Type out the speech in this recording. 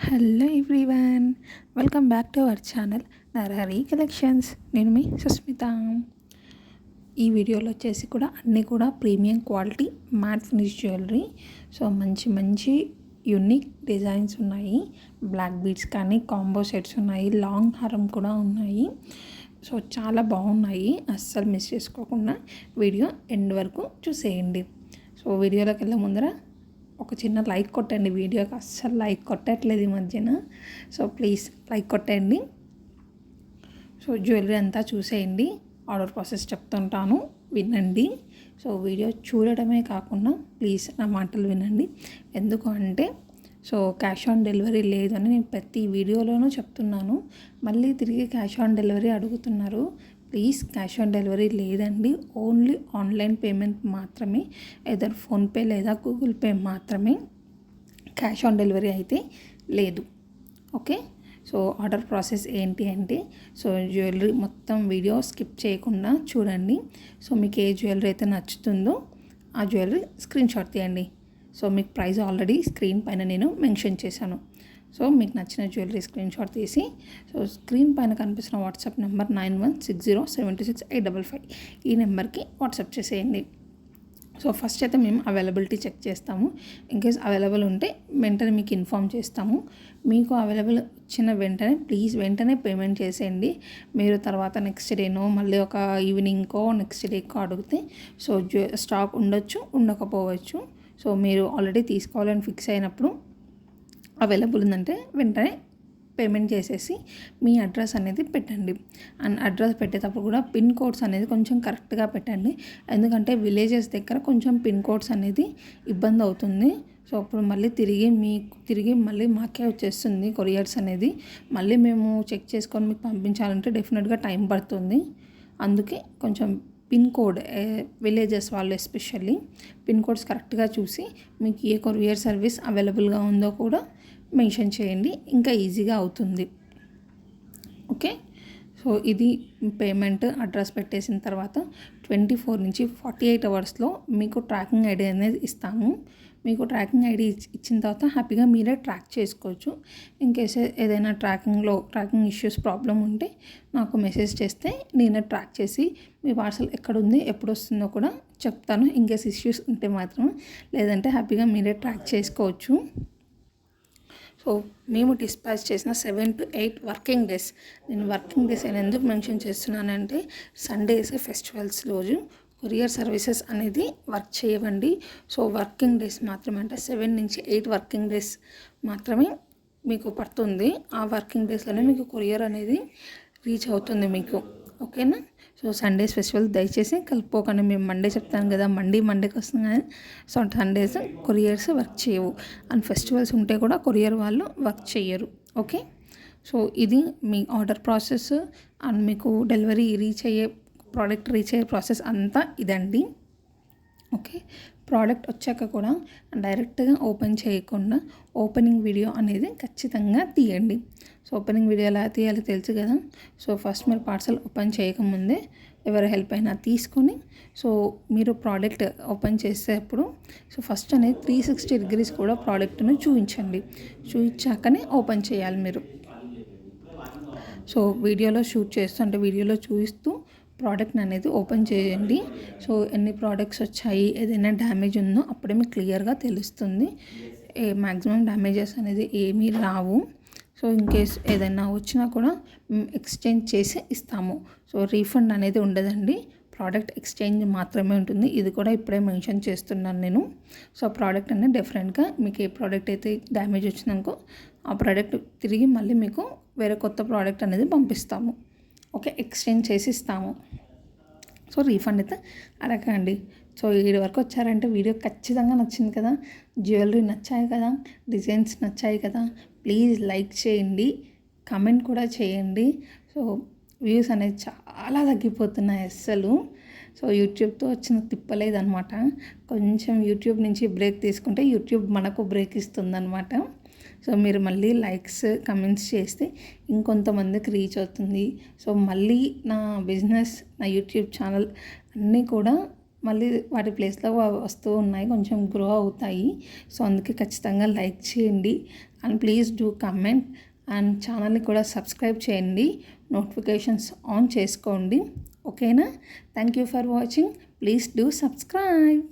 Hello everyone, welcome back to our channel Narahari collections. నేను మీ సుస్మిత. ఈ వీడియోలో వచ్చేసి కూడా అన్నీ కూడా premium quality matte finish jewellery. So మంచి మంచి యూనిక్ డిజైన్స్ ఉన్నాయి. బ్లాక్ బీడ్స్ కానీ కాంబో సెట్స్ ఉన్నాయి, లాంగ్ హారం కూడా ఉన్నాయి. సో చాలా బాగున్నాయి, అస్సలు మిస్ చేసుకోకుండా వీడియో ఎండ్ వరకు చూసేయండి. సో వీడియోలోకి వెళ్ళే ముందర ఒక చిన్న లైక్ కొట్టండి. వీడియోకి అస్సలు లైక్ కొట్టట్లేదు ఈ మధ్యన. సో ప్లీజ్ లైక్ కొట్టండి. సో జ్యువెలరీ అంతా చూసేయండి. ఆర్డర్ ప్రాసెస్ చెప్తుంటాను, వినండి. సో వీడియో చూడడమే కాకుండా ప్లీజ్ నా మాటలు వినండి. ఎందుకు అంటే సో క్యాష్ ఆన్ డెలివరీ లేదు అని నేను ప్రతి వీడియోలోనూ చెప్తున్నాను. మళ్ళీ తిరిగి క్యాష్ ఆన్ డెలివరీ అడుగుతున్నారు. ప్లీజ్ క్యాష్ ఆన్ డెలివరీ లేదండి, ఓన్లీ ఆన్లైన్ పేమెంట్ మాత్రమే. ఏదర్ ఫోన్పే లేదా గూగుల్ పే మాత్రమే, క్యాష్ ఆన్ డెలివరీ అయితే లేదు. ఓకే. సో ఆర్డర్ ప్రాసెస్ ఏంటి అంటే సో జ్యువెలరీ మొత్తం వీడియో స్కిప్ చేయకుండా చూడండి. సో మీకు ఏ జ్యువెలరీ అయితే నచ్చుతుందో ఆ జ్యువెలరీ స్క్రీన్ షాట్ తీయండి. సో మీకు ప్రైస్ ఆల్రెడీ స్క్రీన్ పైన నేను మెన్షన్ చేశాను. సో మీకు నచ్చిన జ్యువెలరీ స్క్రీన్ షాట్ తీసి సో స్క్రీన్ పైన కనిపిస్తున్న వాట్సాప్ నెంబర్ 9160768555 ఈ నెంబర్కి వాట్సాప్ చేసేయండి. సో ఫస్ట్ అయితే మేము అవైలబిలిటీ చెక్ చేస్తాము. ఇన్కేస్ అవైలబుల్ ఉంటే వెంటనే మీకు ఇన్ఫామ్ చేస్తాము. మీకు అవైలబుల్ వచ్చిన వెంటనే ప్లీజ్ వెంటనే పేమెంట్ చేసేయండి. మీరు తర్వాత నెక్స్ట్ డేనో మళ్ళీ ఒక ఈవినింగ్కో నెక్స్ట్ డేకో అడిగితే సో స్టాక్ ఉండొచ్చు, ఉండకపోవచ్చు. సో మీరు ఆల్రెడీ తీసుకోవాలని ఫిక్స్ అయినప్పుడు అవైలబుల్ ఉందంటే వెంటనే పేమెంట్ చేసేసి మీ అడ్రస్ అనేది పెట్టండి. అండ్ అడ్రస్ పెట్టేటప్పుడు కూడా పిన్ కోడ్స్ అనేది కొంచెం కరెక్ట్గా పెట్టండి. ఎందుకంటే విలేజెస్ దగ్గర కొంచెం పిన్ కోడ్స్ అనేది ఇబ్బంది అవుతుంది. సో అప్పుడు మళ్ళీ తిరిగి మళ్ళీ మాకే వచ్చేస్తుంది కొరియర్స్ అనేది. మళ్ళీ మేము చెక్ చేసుకొని మీకు పంపించాలంటే డెఫినెట్గా టైం పడుతుంది. అందుకే కొంచెం పిన్ కోడ్ విలేజెస్ వాళ్ళు ఎస్పెషల్లీ పిన్ కోడ్స్ కరెక్ట్గా చూసి మీకు ఏ కొరియర్ సర్వీస్ అవైలబుల్గా ఉందో కూడా మెన్షన్ చేయండి, ఇంకా ఈజీగా అవుతుంది. ఓకే. సో ఇది పేమెంట్ అడ్రస్ పెట్టేసిన తర్వాత 24 నుంచి 48 అవర్స్లో మీకు ట్రాకింగ్ ఐడి అనేది ఇస్తాము. మీకు ట్రాకింగ్ ఐడి ఇచ్చిన తర్వాత హ్యాపీగా మీరే ట్రాక్ చేసుకోవచ్చు. ఇన్కేస్ ఏదైనా ట్రాకింగ్ ఇష్యూస్ ప్రాబ్లం ఉంటే నాకు మెసేజ్ చేస్తే నేనే ట్రాక్ చేసి మీ పార్సల్ ఎక్కడుంది ఎప్పుడు వస్తుందో కూడా చెప్తాను. ఇన్కేస్ ఇష్యూస్ ఉంటే మాత్రం, లేదంటే హ్యాపీగా మీరే ట్రాక్ చేసుకోవచ్చు. సో మేము డిస్పాచ్ చేసిన 7 to 8 వర్కింగ్ డేస్. నేను వర్కింగ్ డేస్ అని ఎందుకు మెన్షన్ చేస్తున్నానంటే సండేస్ ఫెస్టివల్స్ రోజు కొరియర్ సర్వీసెస్ అనేది వర్క్ చేయవండి. సో వర్కింగ్ డేస్ మాత్రమే, అంటే 7 నుంచి 8 వర్కింగ్ డేస్ మాత్రమే మీకు పడుతుంది. ఆ వర్కింగ్ డేస్లోనే మీకు కొరియర్ అనేది రీచ్ అవుతుంది మీకు. ఓకేనా. సో సండేస్ ఫెస్టివల్ దయచేసి కలుపుకోకండి. మేము మండే చెప్తాను కదా, మండేకి వస్తుంది కానీ సో సండేస్ కొరియర్స్ వర్క్ చేయవు. అండ్ ఫెస్టివల్స్ ఉంటే కూడా కొరియర్ వాళ్ళు వర్క్ చేయరు. ఓకే. సో ఇది మీ ఆర్డర్ ప్రాసెస్ అండ్ మీకు డెలివరీ ప్రోడక్ట్ రీచ్ అయ్యే ప్రాసెస్ అంతా ఇదండి. ఓకే. ప్రోడక్ట్ వచ్చాక కూడా డైరెక్ట్గా ఓపెన్ చేయకుండా ఓపెనింగ్ వీడియో అనేది ఖచ్చితంగా తీయండి. సో ఓపెనింగ్ వీడియో ఎలా తీయాలో తెలుసు కదా. సో ఫస్ట్ మీరు పార్సల్ ఓపెన్ చేయకముందే ఎవరి హెల్ప్ అయినా తీసుకొని సో మీరు ప్రోడక్ట్ ఓపెన్ చేసేటప్పుడు సో ఫస్ట్ అనేది 360 degrees కూడా ప్రోడక్ట్ను చూపించాకనే ఓపెన్ చేయాలి మీరు. సో వీడియోలో షూట్ చేస్తూ అంటే వీడియోలో చూపిస్తూ ప్రోడక్ట్ని అనేది ఓపెన్ చేయండి. సో ఎన్ని ప్రోడక్ట్స్ వచ్చాయి, ఏదైనా డ్యామేజ్ ఉందో అప్పుడే మీకు క్లియర్గా తెలుస్తుంది. మ్యాక్సిమం డ్యామేజెస్ అనేది ఏమీ రావు. సో ఇన్కేస్ ఏదైనా వచ్చినా కూడా ఎక్స్చేంజ్ చేసి ఇస్తాము. సో రీఫండ్ అనేది ఉండదండి, ప్రోడక్ట్ ఎక్స్చేంజ్ మాత్రమే ఉంటుంది. ఇది కూడా ఇప్పుడే మెన్షన్ చేస్తున్నాను నేను. సో ప్రోడక్ట్ అనేది డిఫరెంట్గా మీకు ఏ ప్రోడక్ట్ అయితే డ్యామేజ్ వచ్చిందనుకో ఆ ప్రోడక్ట్ తిరిగి మళ్ళీ మీకు వేరే కొత్త ప్రోడక్ట్ అనేది పంపిస్తాము. ఓకే. ఎక్స్చేంజ్ చేసి ఇస్తాము. సో రీఫండ్ అయితే అడగండి. సో వీడి వరకు వచ్చారంటే వీడియో ఖచ్చితంగా నచ్చింది కదా, జ్యువెలరీ నచ్చాయి కదా, డిజైన్స్ నచ్చాయి కదా, ప్లీజ్ లైక్ చేయండి, కమెంట్ కూడా చేయండి. సో వ్యూస్ అనేది చాలా తగ్గిపోతున్నాయి అస్సలు. సో యూట్యూబ్తో వచ్చిన తిప్పలేదన్నమాట. కొంచెం యూట్యూబ్ నుంచి బ్రేక్ తీసుకుంటే యూట్యూబ్ మనకు బ్రేక్ ఇస్తుందన్నమాట. సో మీరు మళ్ళీ లైక్స్ కమెంట్స్ చేస్తే ఇంకొంతమందికి రీచ్ అవుతుంది. సో మళ్ళీ నా బిజినెస్, నా యూట్యూబ్ ఛానల్ అన్నీ కూడా మళ్ళీ వాటి ప్లేస్లో వస్తూ ఉన్నాయి, కొంచెం గ్రో అవుతాయి. సో అందుకే ఖచ్చితంగా లైక్ చేయండి. And please do comment and ఛానల్ని కూడా సబ్స్క్రైబ్ చేయండి, నోటిఫికేషన్స్ ఆన్ చేసుకోండి. ఓకేనా? Thank you for watching. Please do subscribe.